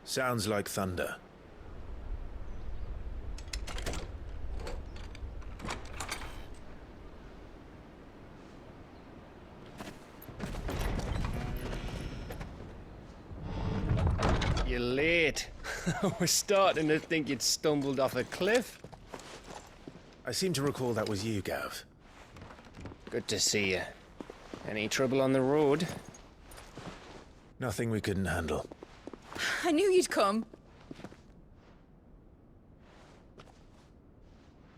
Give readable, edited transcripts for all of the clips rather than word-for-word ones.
Sounds like thunder. You're late. We're starting to think you'd stumbled off a cliff. I seem to recall that was you, Gav. Good to see you. Any trouble on the road? Nothing we couldn't handle. I knew you'd come.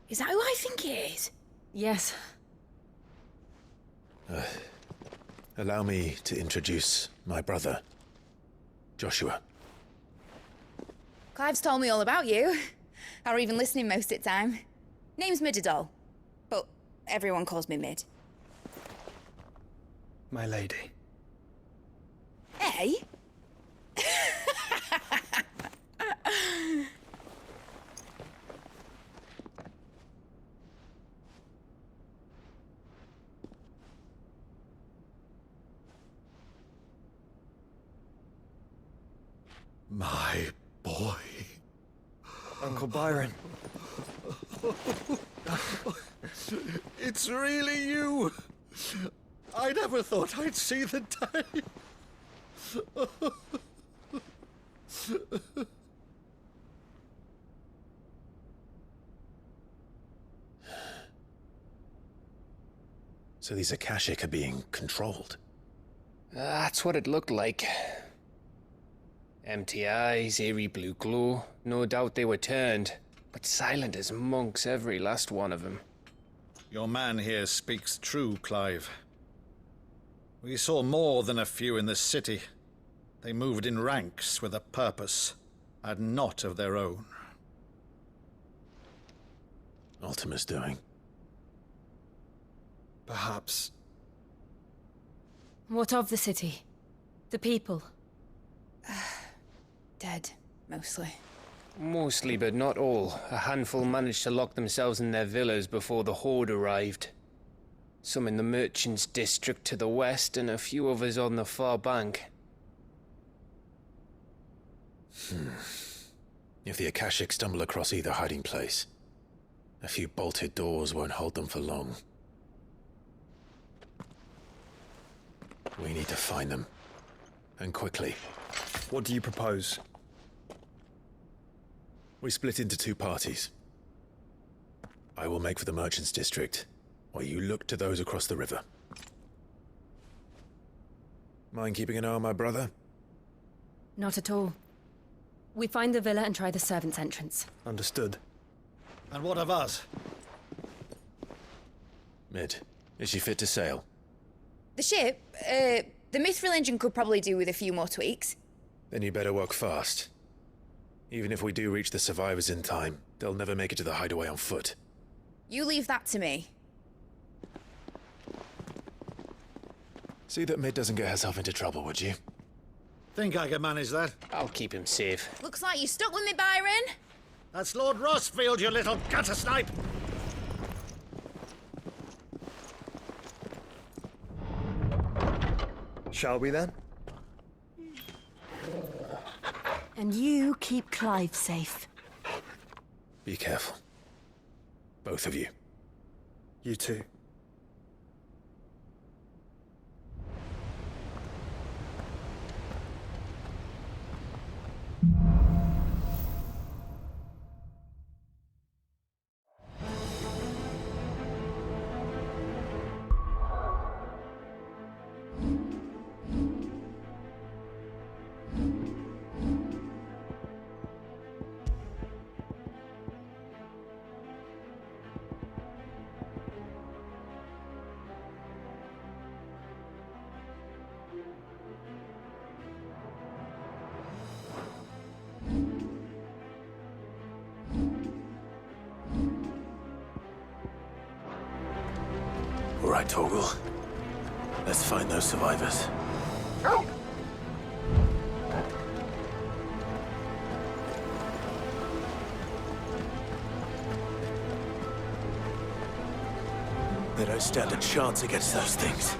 Is that who I think it is? Yes. Allow me to introduce my brother, Joshua. Clive's told me all about you. Or even listening most of the time. Name's Midadol, but everyone calls me Mid. My lady. Hey? My boy. Uncle Byron. It's really you. I never thought I'd see the day. So these Akashic are being controlled. That's what it looked like. Empty eyes, eerie blue glow. No doubt they were turned, but silent as monks, every last one of them. Your man here speaks true, Clive. We saw more than a few in this city. They moved in ranks with a purpose, and not of their own. Ultima's doing. Perhaps. What of the city? The people? Dead, mostly. Mostly, but not all. A handful managed to lock themselves in their villas before the Horde arrived. Some in the Merchants' District to the west, and a few others on the far bank. If the Akashic stumble across either hiding place, a few bolted doors won't hold them for long. We need to find them. And quickly. What do you propose? We split into two parties. I will make for the Merchants' District, while you look to those across the river. Mind keeping an eye on my brother? Not at all. We find the villa and try the servants' entrance. Understood. And what of us? Mid, is she fit to sail? The ship, the Mithril engine could probably do with a few more tweaks. Then you better work fast. Even if we do reach the survivors in time, they'll never make it to the hideaway on foot. You leave that to me. See that Mid doesn't get herself into trouble, would you? Think I can manage that? I'll keep him safe. Looks like you stuck with me, Byron. That's Lord Rossfield, you little gutter snipe! Shall we then? And you keep Clive safe. Be careful. Both of you. You too. All right, Torgal. Let's find those survivors. They don't stand a chance against those things.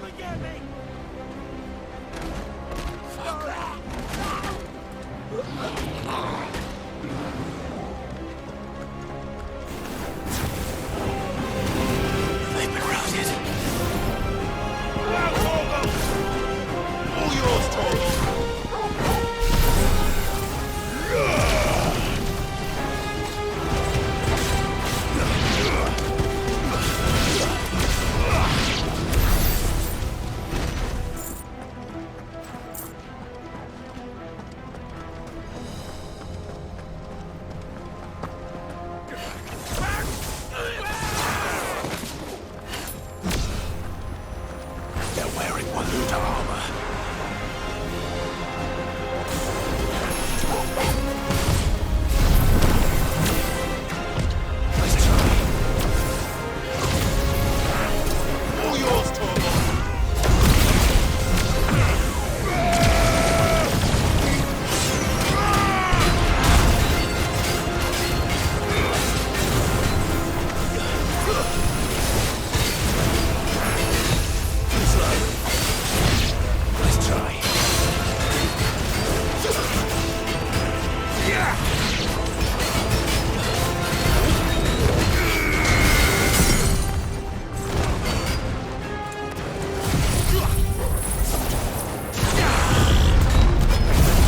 They've been routed. All yours, Torgal! They're wearing Waluda armor. Nice try. All yours, Torgal! Nice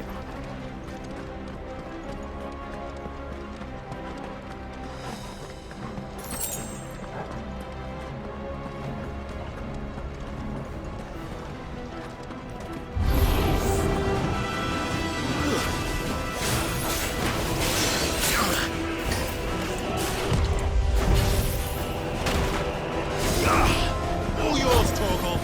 try. All yours, Torgal!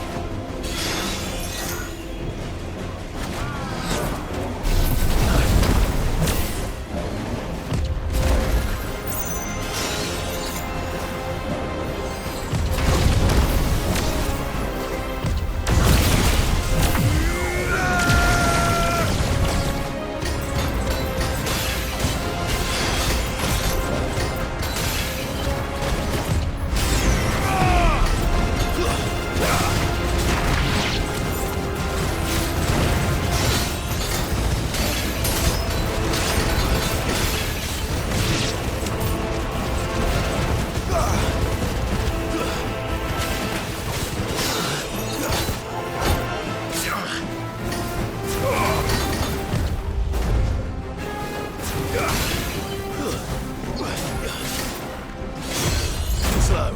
Slow.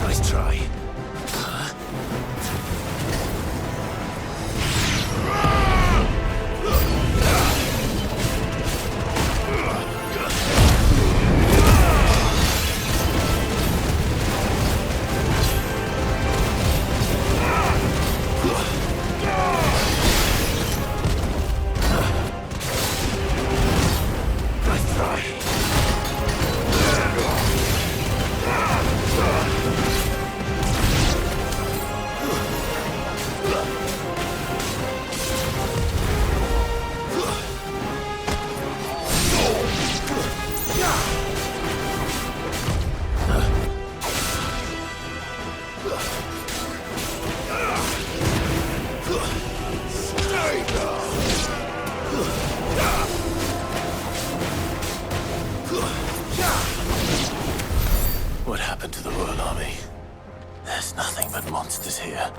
Nice try. Nice try. what happened to the Royal Army. There's nothing but monsters here.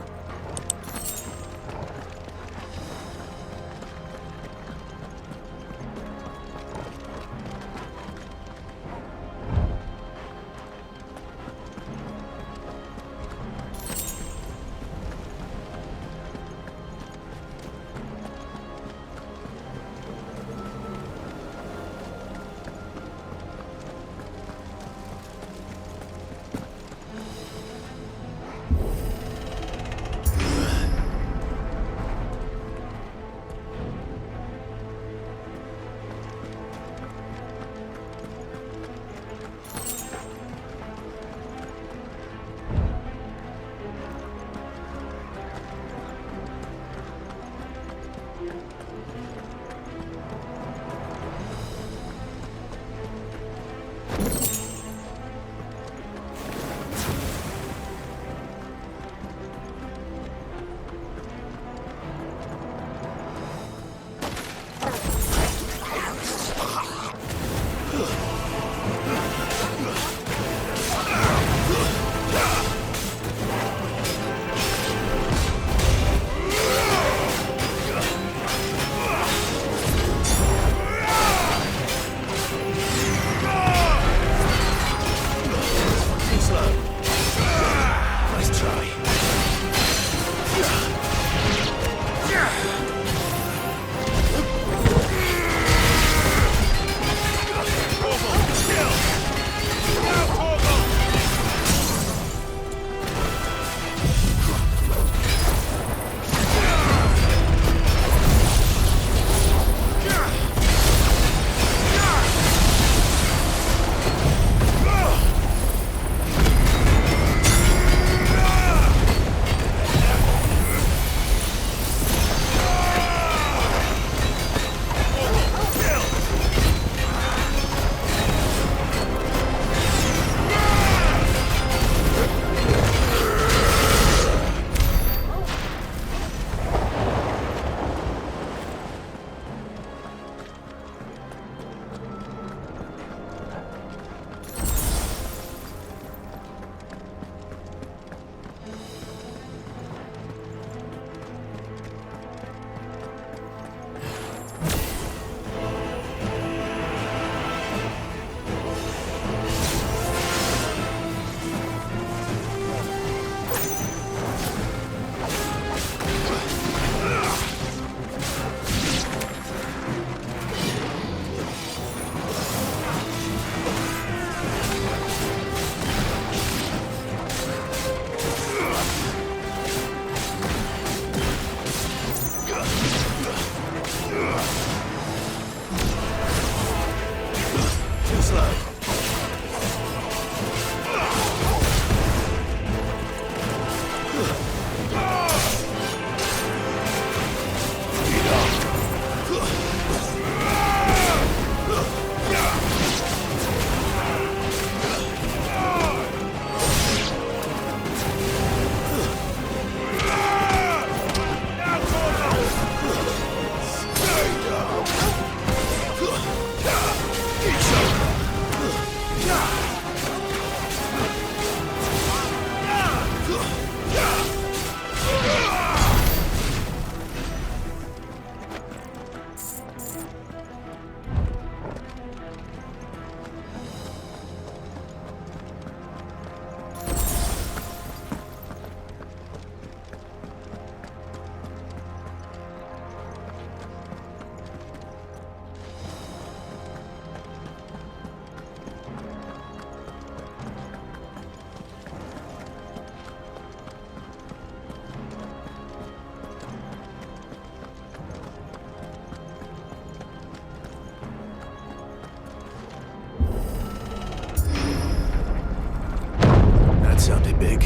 Sounded big.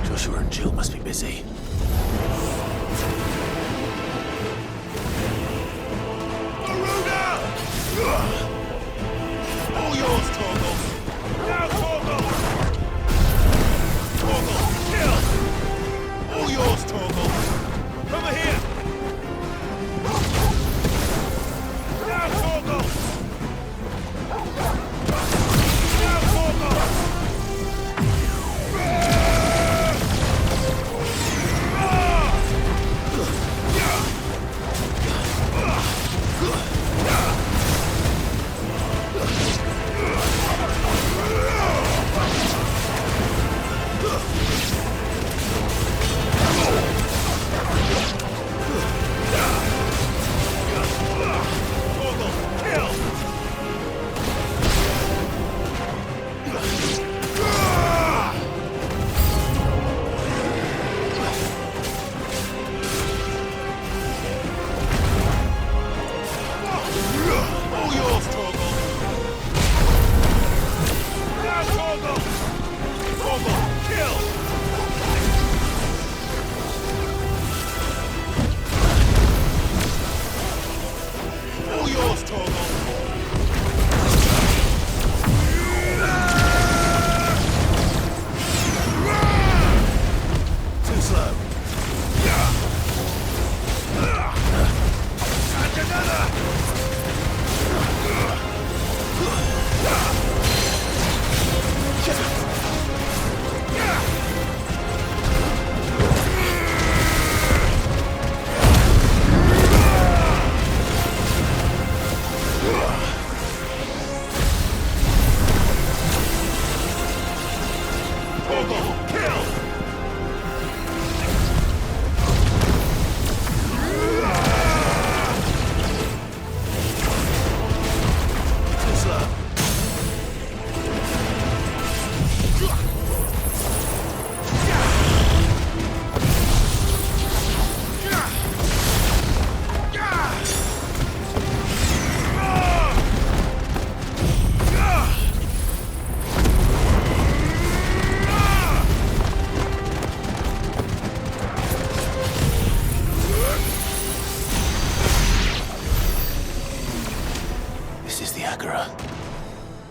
Joshua and Jill must be busy. All yours, Torgal! Now, Torgal! Torgal, kill! All yours, Torgal! Over here! Now, Torgal! Now, Torgal!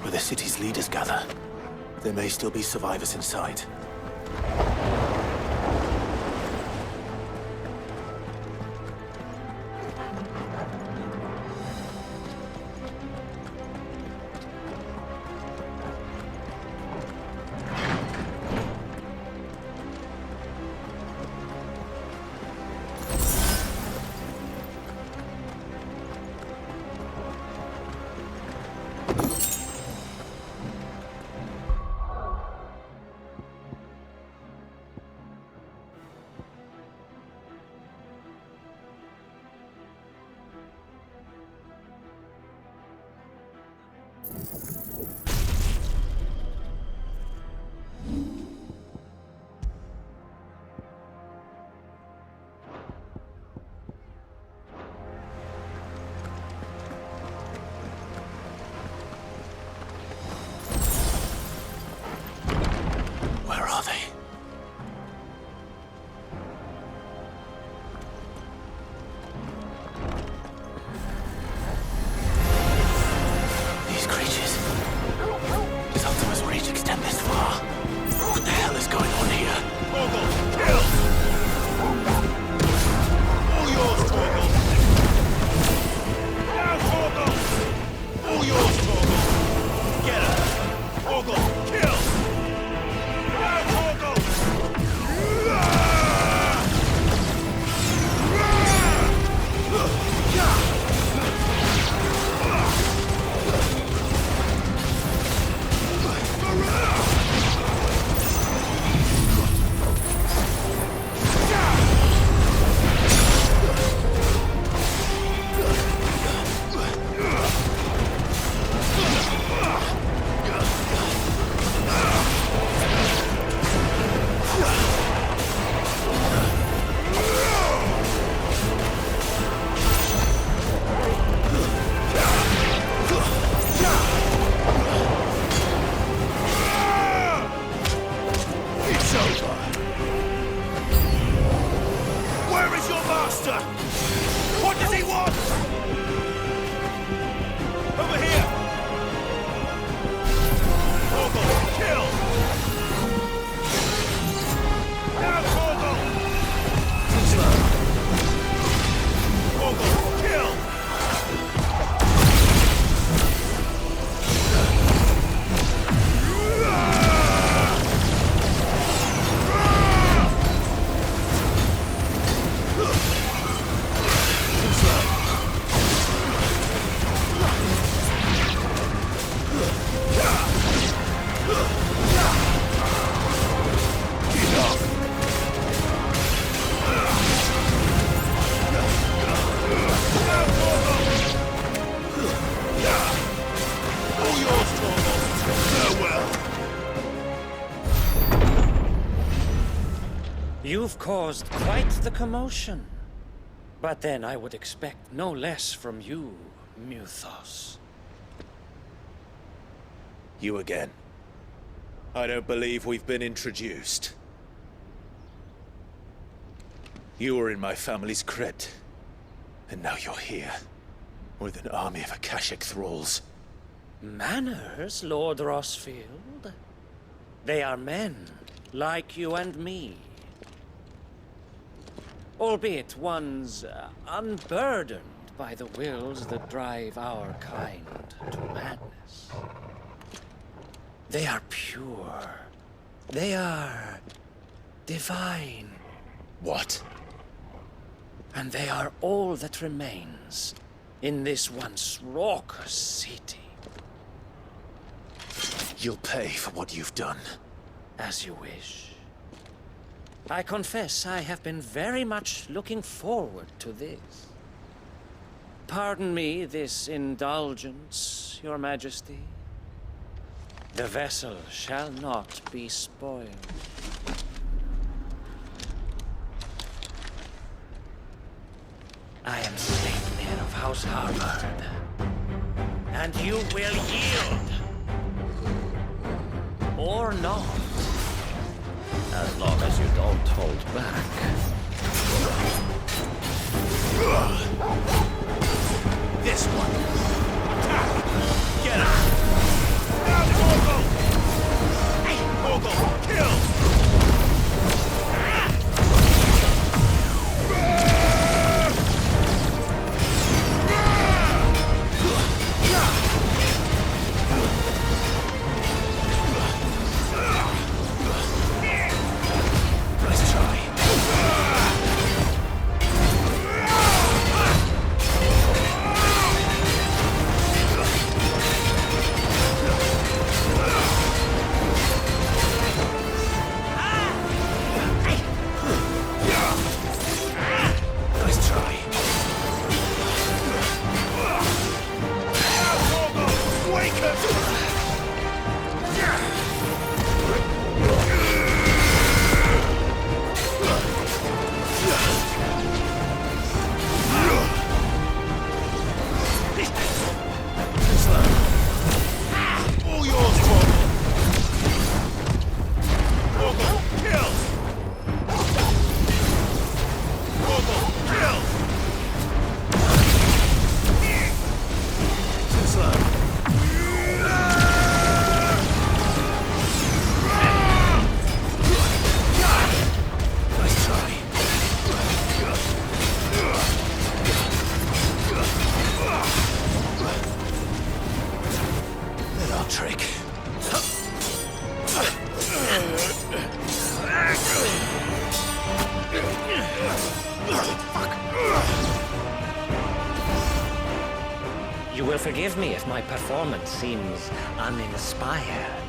Where the city's leaders gather. There may still be survivors inside. Where are they? These creatures. Does Optimus Rage extend this far? What the hell is going on here? Torgal, kill! All yours, Torgal! Now, Torgal! All yours, Torgal! Get her! Torgal, kill! Now, Torgal! It's over. Where is your master? What does he want? Over here. Torgal, kill. Now, Torgal. Torgal, kill. All yours, Torgal. Farewell. You've caused quite the commotion. But then I would expect no less from you, Muthos. You again. I don't believe we've been introduced. You were in my family's crypt. And now you're here. With an army of Akashic thralls. Manners, Lord Rossfield? They are men, like you and me. Albeit ones unburdened by the wills that drive our kind to madness. They are pure. They are divine. What? And they are all that remains in this once raucous city. You'll pay for what you've done. As you wish. I confess I have been very much looking forward to this. Pardon me this indulgence, Your Majesty. The vessel shall not be spoiled. I am Sleipnir of House Harvard, and you will yield. Or not. As long as you don't hold back. This one. Get him. Now, Torgal! Torgal, kill! Nice try. You will forgive me if my performance seems uninspired.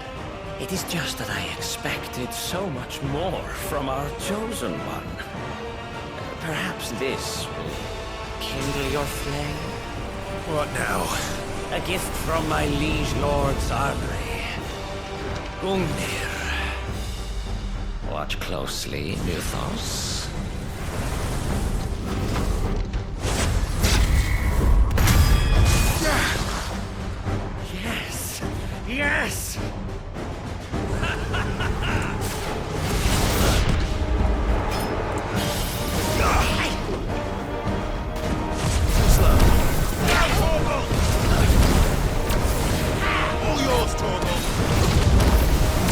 It is just that I expected so much more from our chosen one. Perhaps this will kindle your flame? What now? A gift from my liege lord's armory. Gungnir. Watch closely, Mythos. Yes! Yes! All yours, Torgal!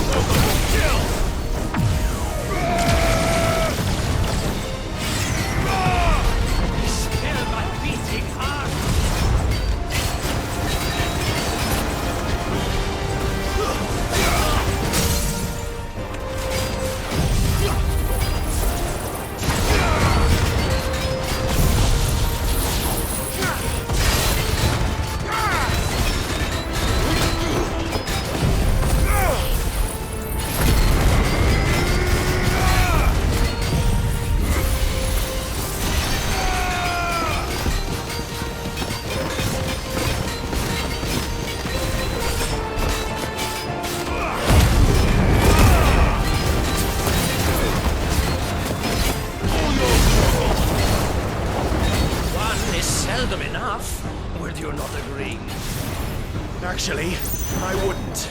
Torgal, kill! Still my beating heart! Seldom enough, would you not agree? Actually, I wouldn't.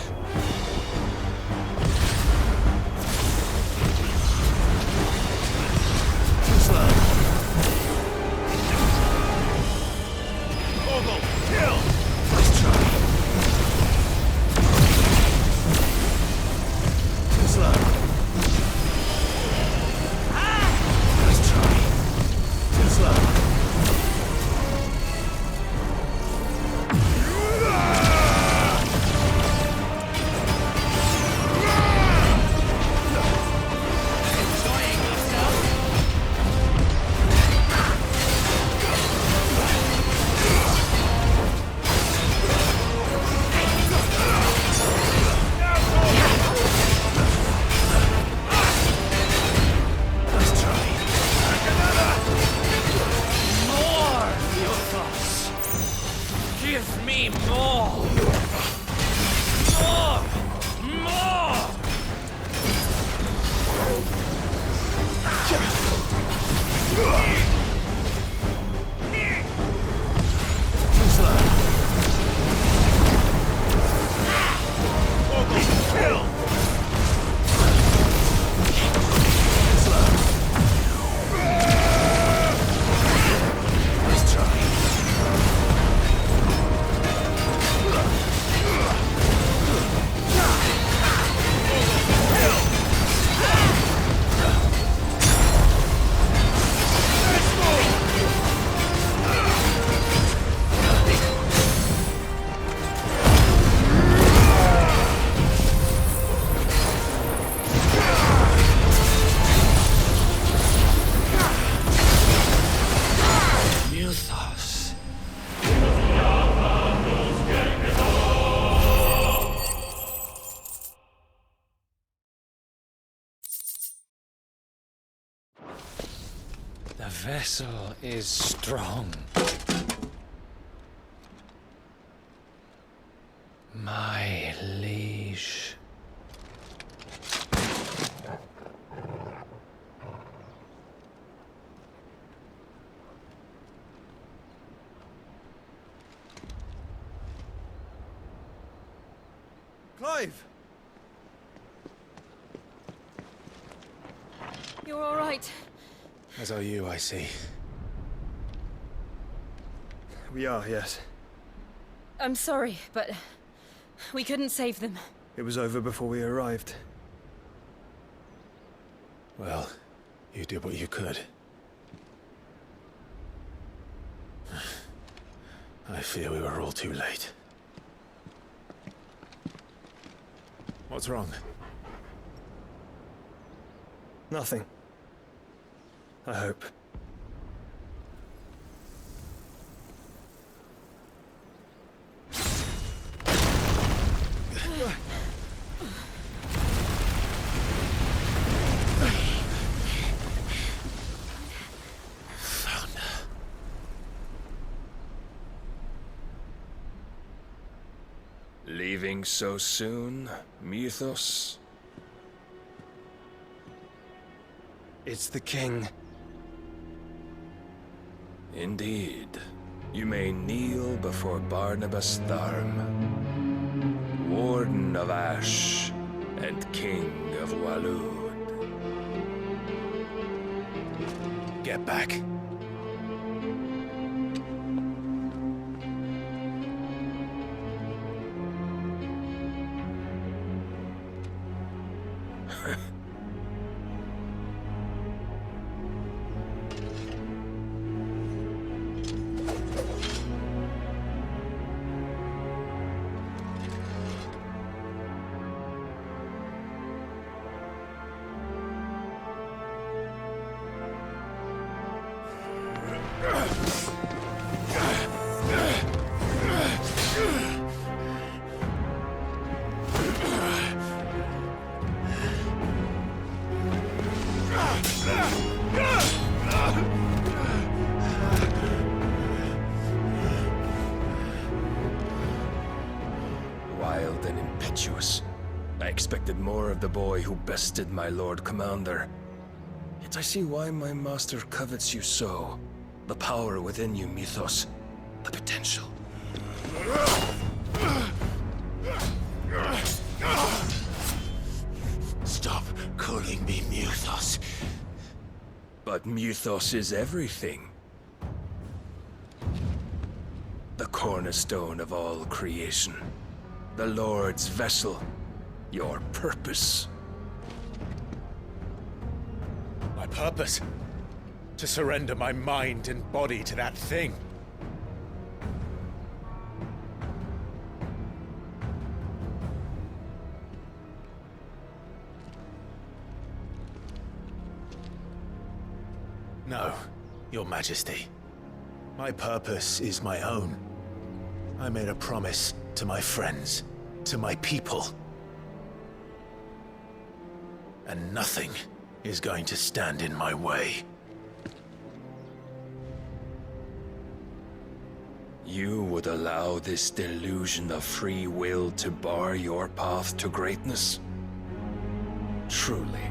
Too slow. Torgal, kill! Nice try. Too slow. Nice try. Too slow. The vessel is strong. My liege. Clive! You're all right. As are you, I see. We are, yes. I'm sorry, but we couldn't save them. It was over before we arrived. Well, you did what you could. I fear we were all too late. What's wrong? Nothing. I hope. Leaving so soon, Mythos? It's the king. Indeed. You may kneel before Barnabas Tharm, Warden of Ash and King of Waloed. Get back. Wild and impetuous. I expected more of the boy who bested my Lord Commander. Yet I see why my master covets you so. The power within you, Mythos. The potential. Stop calling me Mythos. But Mythos is everything. The cornerstone of all creation. The Lord's vessel. Your purpose. My purpose? To surrender my mind and body to that thing. No, Your Majesty. My purpose is my own. I made a promise to my friends, to my people. And nothing is going to stand in my way. You would allow this delusion of free will to bar your path to greatness? Truly,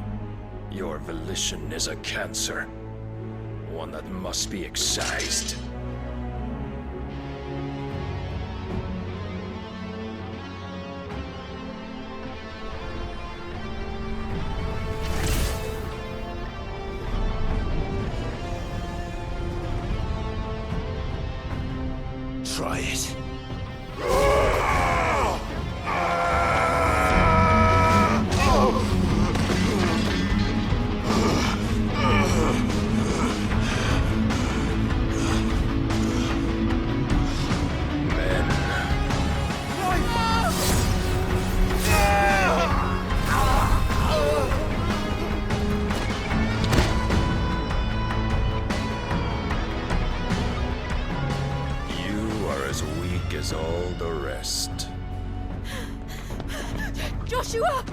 your volition is a cancer. One that must be excised. Try it. As all the rest. Joshua!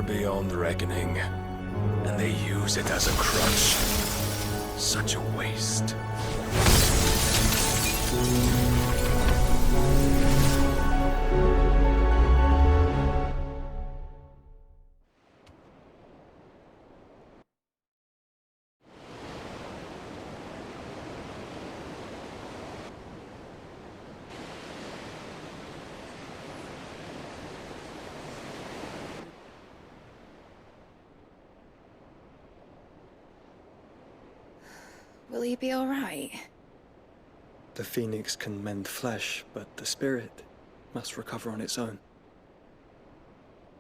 beyond reckoning, and they use it as a crutch. Such a waste. Will he be alright? The phoenix can mend flesh, but the spirit must recover on its own.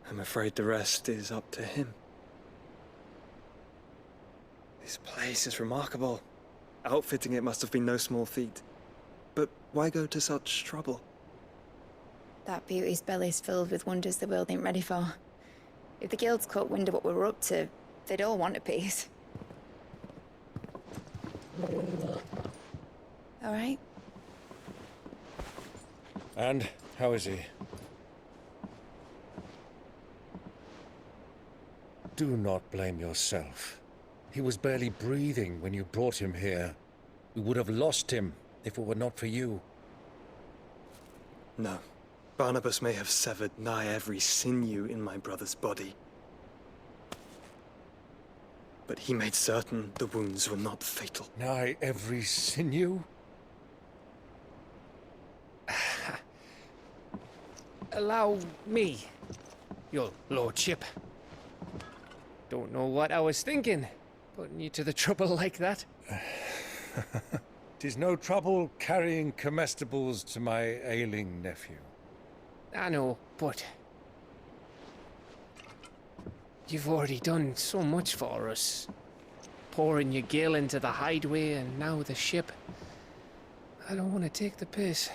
I'm afraid the rest is up to him. This place is remarkable. Outfitting it must have been no small feat. But why go to such trouble? That beauty's belly's filled with wonders the world ain't ready for. If the guilds caught wind of what we were up to, they'd all want a piece. All right? And how is he? Do not blame yourself. He was barely breathing when you brought him here. We would have lost him if it were not for you. No. Barnabas may have severed nigh every sinew in my brother's body. But he made certain the wounds were not fatal. Nigh every sinew? Allow me, your lordship. Don't know what I was thinking, putting you to the trouble like that. 'Tis no trouble carrying comestibles to my ailing nephew. I know, but you've already done so much for us. Pouring your gil into the hideaway and now the ship. I don't want to take the piss.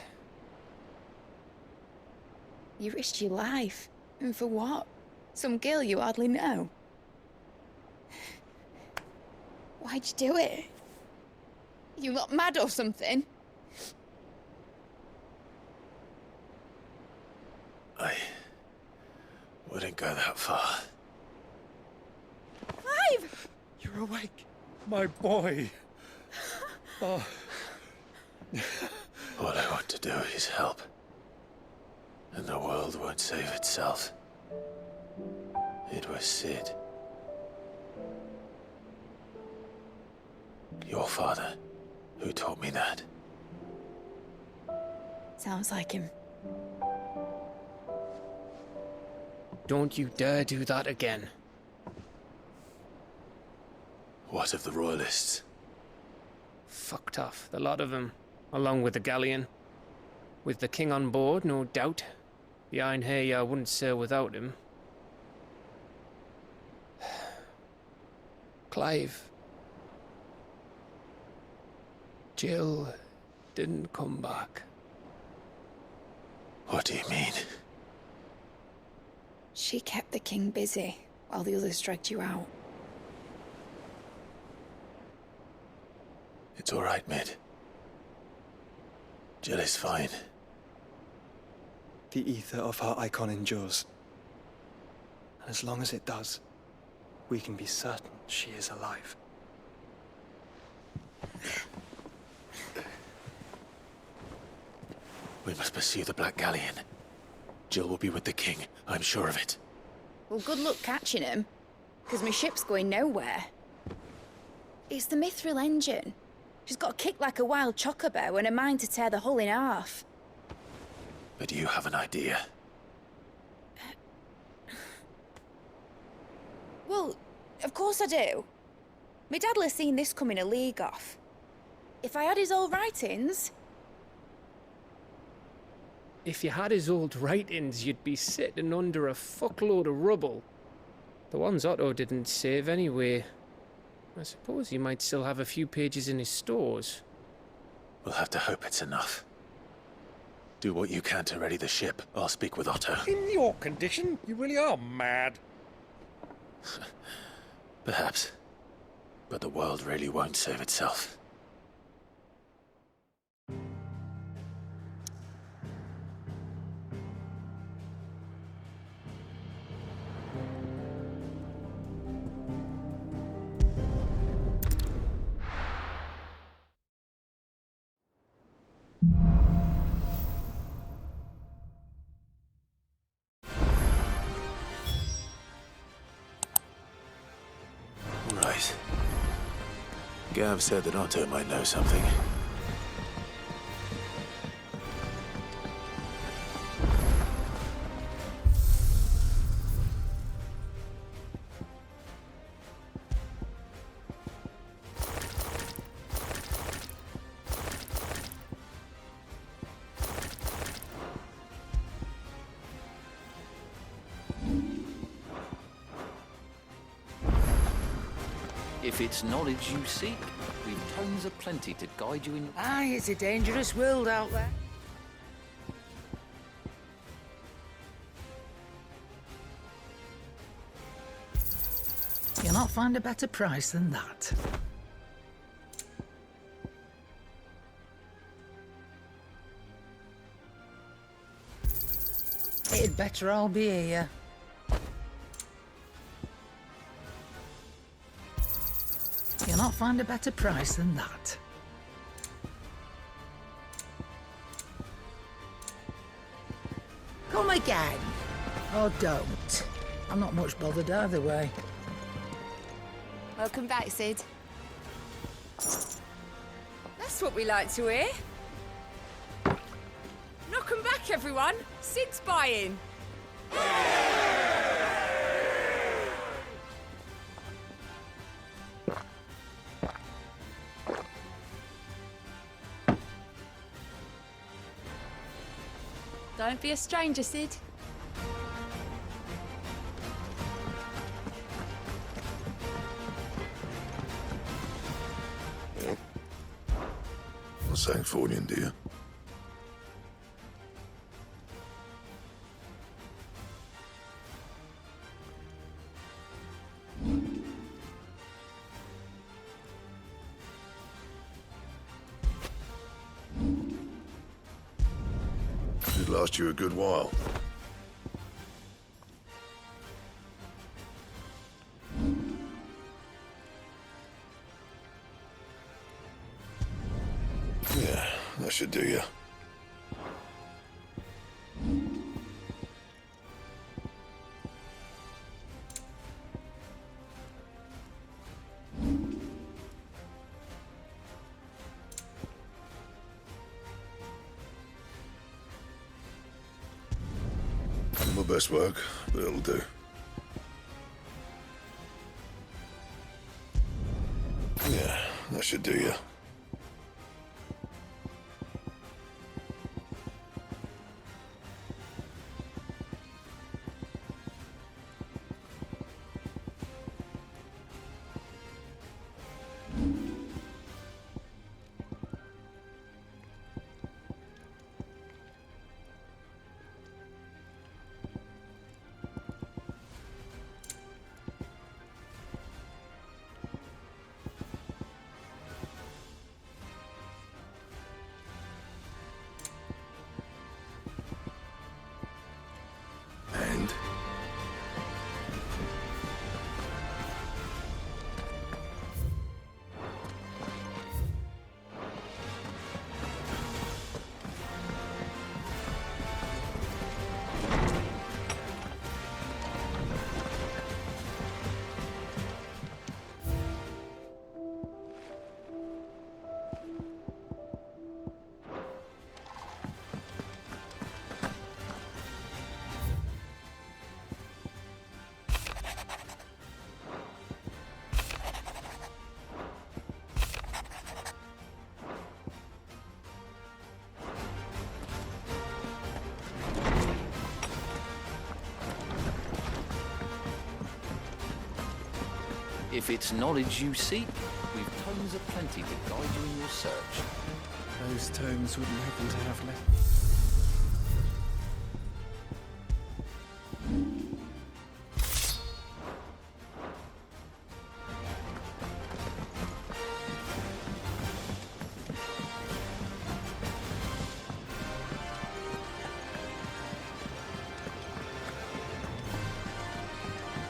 You risked your life. And for what? Some girl you hardly know. Why'd you do it? You not mad or something? I wouldn't go that far. Clive! You're awake, my boy. Oh. All I want to do is help. And the world won't save itself. It was Sid. Your father, who taught me that. Sounds like him. Don't you dare do that again. What of the Royalists? Fucked off, the lot of them, along with the galleon. With the king on board, no doubt. The Iron Hair wouldn't sail without him. Clive. Jill didn't come back. What do you mean? She kept the king busy while the others dragged you out. It's all right, Mid. Jill is fine. The ether of her icon endures. And as long as it does, we can be certain she is alive. We must pursue the Black Galleon. Jill will be with the king, I'm sure of it. Well, good luck catching him, because my ship's going nowhere. It's the Mithril engine. She's got a kick like a wild chocobo and a mind to tear the hull in half. But do you have an idea? Well, of course I do. My dad'll have seen this coming a league off. If I had his old writings... If you had his old writings, you'd be sitting under a fuckload of rubble. The ones Otto didn't save anyway. I suppose he might still have a few pages in his stores. We'll have to hope it's enough. Do what you can to ready the ship. I'll speak with Otto. In your condition, you really are mad. Perhaps. But the world really won't save itself. Gav said that Otto might know something. If it's knowledge you seek, we've tomes aplenty to guide you in. Aye, it's a dangerous world out there. You'll not find a better price than that. It'd better all be here. You'll not find a better price than that. Come again. Or don't. I'm not much bothered either way. Welcome back, Sid. That's what we like to hear. Knock 'em back, everyone. Sid's buying. Don't be a stranger, Sid. Not saying Fornian, do you? Should last you a good while. Yeah, that should do you. My best work, but it'll do. Yeah, that should do you. And If it's knowledge you seek, we've tomes aplenty to guide you in your search. Those tomes wouldn't happen to have left.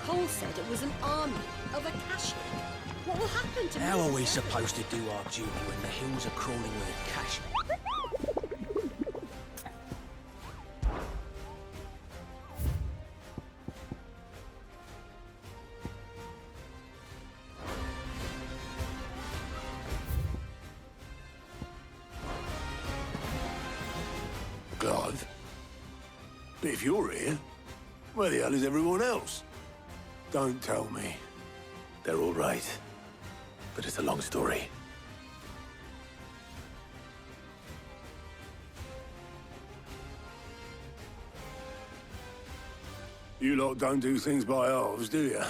Cole said it was an army of Akashic. What will happen to How me? are we supposed to do our duty when the hills are crawling with Akashic? Clive. But if you're here, where the hell is everyone else? Don't tell me. They're all right. But it's a long story. You lot don't do things by halves, do you?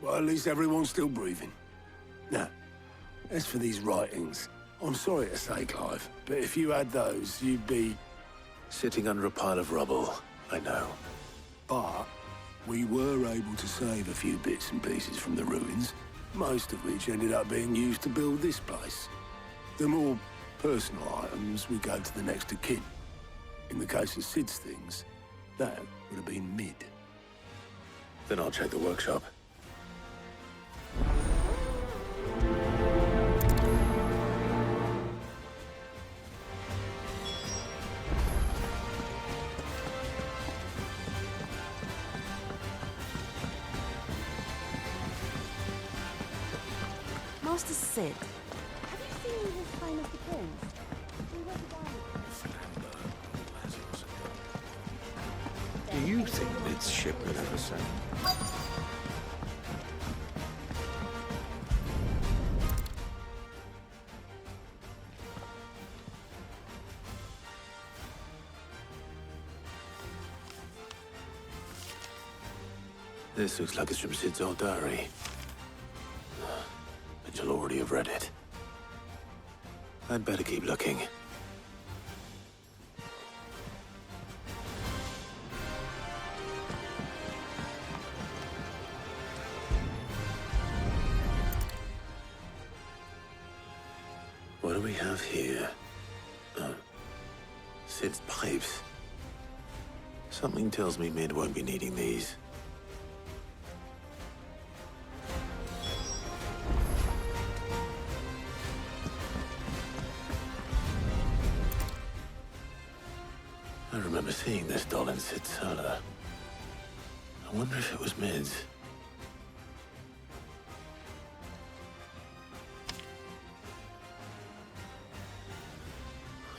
Well, at least everyone's still breathing. Now, as for these writings, I'm sorry to say, Clive, but if you had those, you'd be... Sitting under a pile of rubble, I know. But we were able to save a few bits and pieces from the ruins, most of which ended up being used to build this place. The more personal items we go to the next of kin. In the case of Sid's things, that would have been mid. Then I'll check the workshop. Master Sid, have you seen his sign of the prince? We went down. Do you think Mid's ship will ever sail? This looks like it's from Sid's old diary. But you'll already have read it. I'd better keep looking. What do we have here? Oh, Sid's pipes. Something tells me Mid won't be needing these. I remember seeing this doll in Sid's cellar. I wonder if it was Mid's.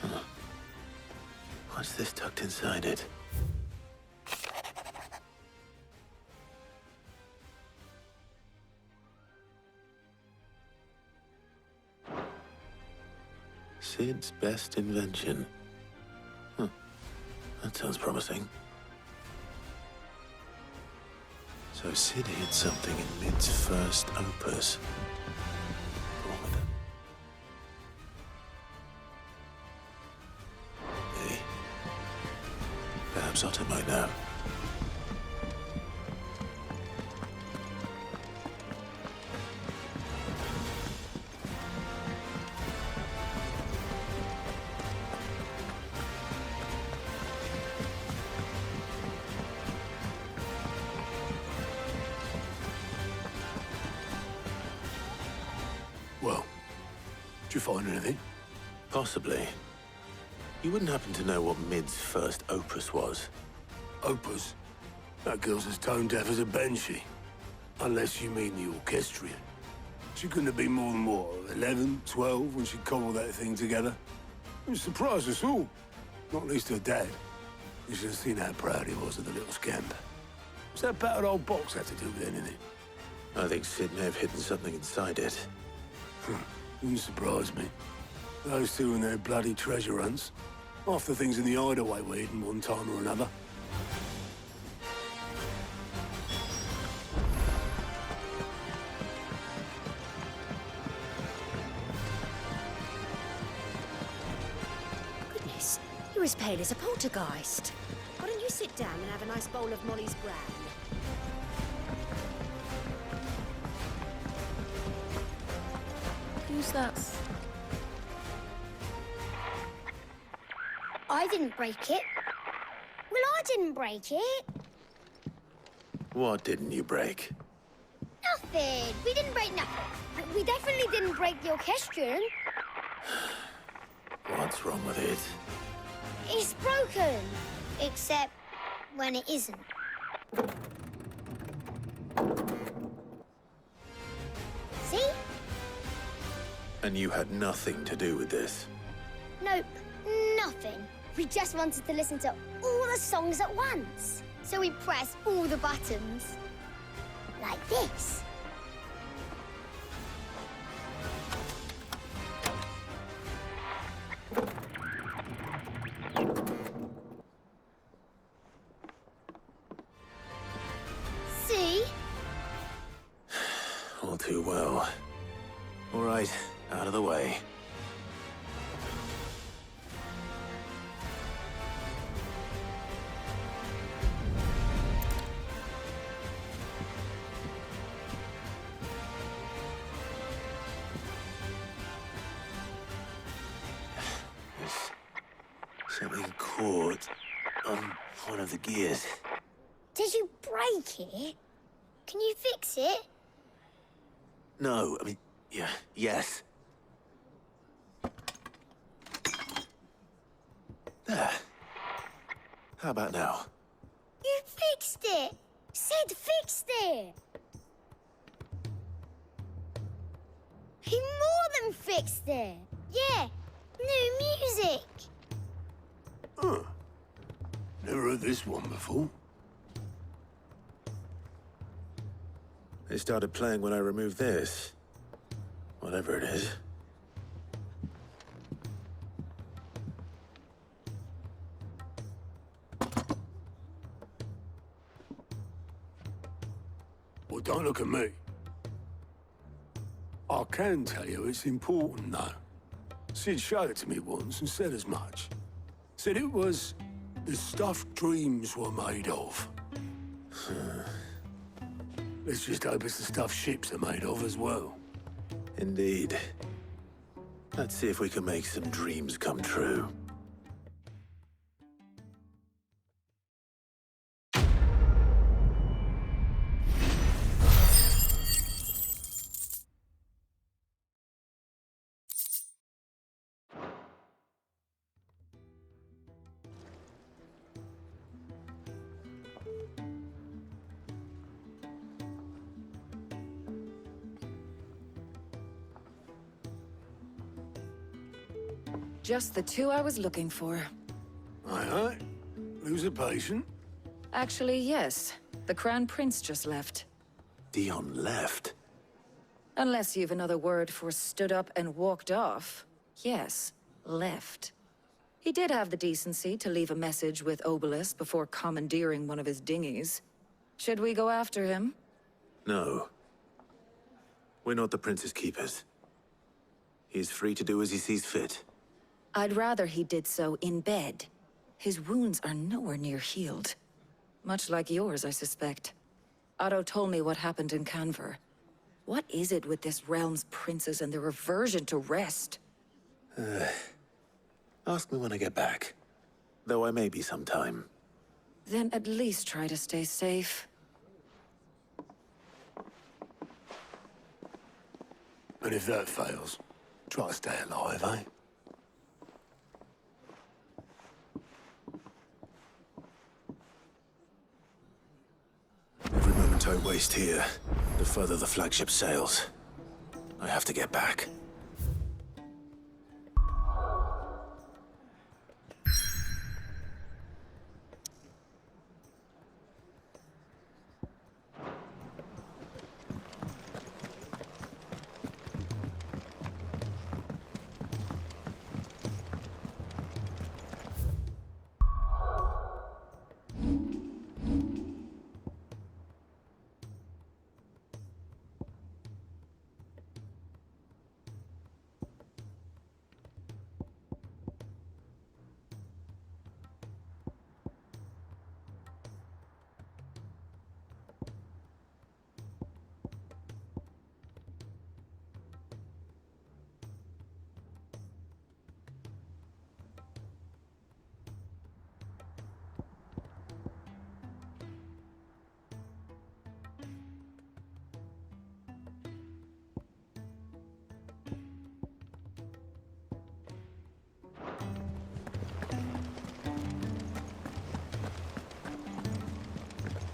Huh. What's this tucked inside it? Sid's best invention. Huh. That sounds promising. So Sid hid something in Mid's first opus. Hey. Perhaps Otter might know. Well, did you find anything? Possibly. You wouldn't happen to know what Mid's first opus was? Opus? That girl's as tone deaf as a banshee. Unless you mean the orchestrion. She couldn't have been more than, what, 11, 12 when she cobbled that thing together? It surprised us all. Not least her dad. You should have seen how proud he was of the little scamp. What's that battered old box have to do with anything? I think Sid may have hidden something inside it. Wouldn't surprise me. Those two and their bloody treasure hunts. Half the things in the hideaway were hidden one time or another. Goodness, you're as pale as a poltergeist. Why don't you sit down and have a nice bowl of Molly's bran? Who's that? I didn't break it. Well, I didn't break it. What didn't you break? Nothing. We didn't break nothing. We definitely didn't break the orchestrion. What's wrong with it? It's broken. Except when it isn't. See? And you had nothing to do with this? Nope. Nothing. We just wanted to listen to all the songs at once. So we pressed all the buttons. Like this. See? All too well. All right, out of the way. Something caught on one of the gears. Did you break it? Can you fix it? No, I mean, yeah, yes. There. How about now? You fixed it! Sid fixed it! He more than fixed it! Yeah, new music! Huh. Never heard this one before. They started playing when I removed this. Whatever it is. Well, don't look at me. I can tell you it's important, though. Sid showed it to me once and said as much. Said it was the stuff dreams were made of. Let's just hope it's the stuff ships are made of as well. Indeed. Let's see if we can make some dreams come true. Just the two I was looking for. Aye. Lose a patient? Actually, yes. The Crown Prince just left. Dion left? Unless you've another word for stood up and walked off. Yes, left. He did have the decency to leave a message with Obelisk before commandeering one of his dinghies. Should we go after him? No. We're not the Prince's keepers. He's free to do as he sees fit. I'd rather he did so in bed. His wounds are nowhere near healed. Much like yours, I suspect. Otto told me what happened in Canver. What is it with this realm's princes and their aversion to rest? Ask me when I get back. Though I may be sometime. Then at least try to stay safe. And if that fails, try to stay alive, eh? Every moment I waste here, the further the flagship sails. I have to get back.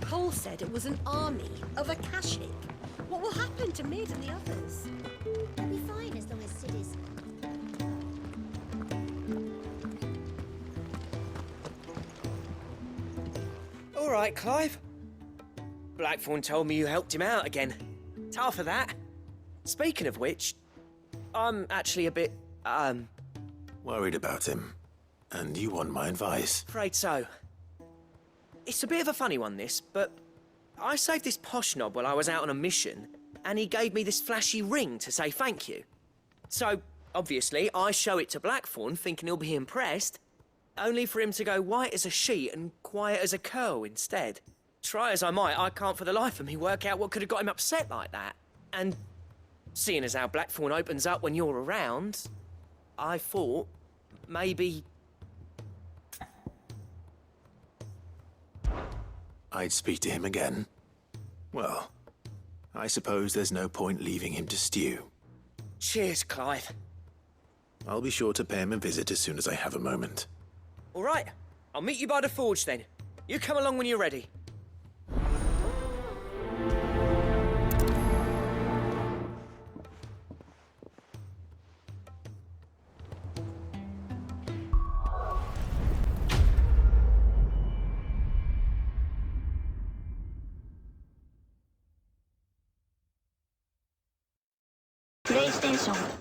Cole said it was an army of Akashic. What will happen to Mid and the others? We'll be fine as long as Sid is... All right, Clive. Blackthorn told me you helped him out again. Tough for that. Speaking of which, I'm actually a bit, Worried about him. And you want my advice? afraid so. It's a bit of a funny one, this, but I saved this posh knob while I was out on a mission, and he gave me this flashy ring to say thank you. So, obviously, I show it to Blackthorn, thinking he'll be impressed, only for him to go white as a sheet and quiet as a curl instead. Try as I might, I can't for the life of me work out what could have got him upset like that. And seeing as how Blackthorn opens up when you're around, I thought maybe... I'd speak to him again. Well, I suppose there's no point leaving him to stew. Cheers, Clive. I'll be sure to pay him a visit as soon as I have a moment. All right, I'll meet you by the forge then. You come along when you're ready. PlayStation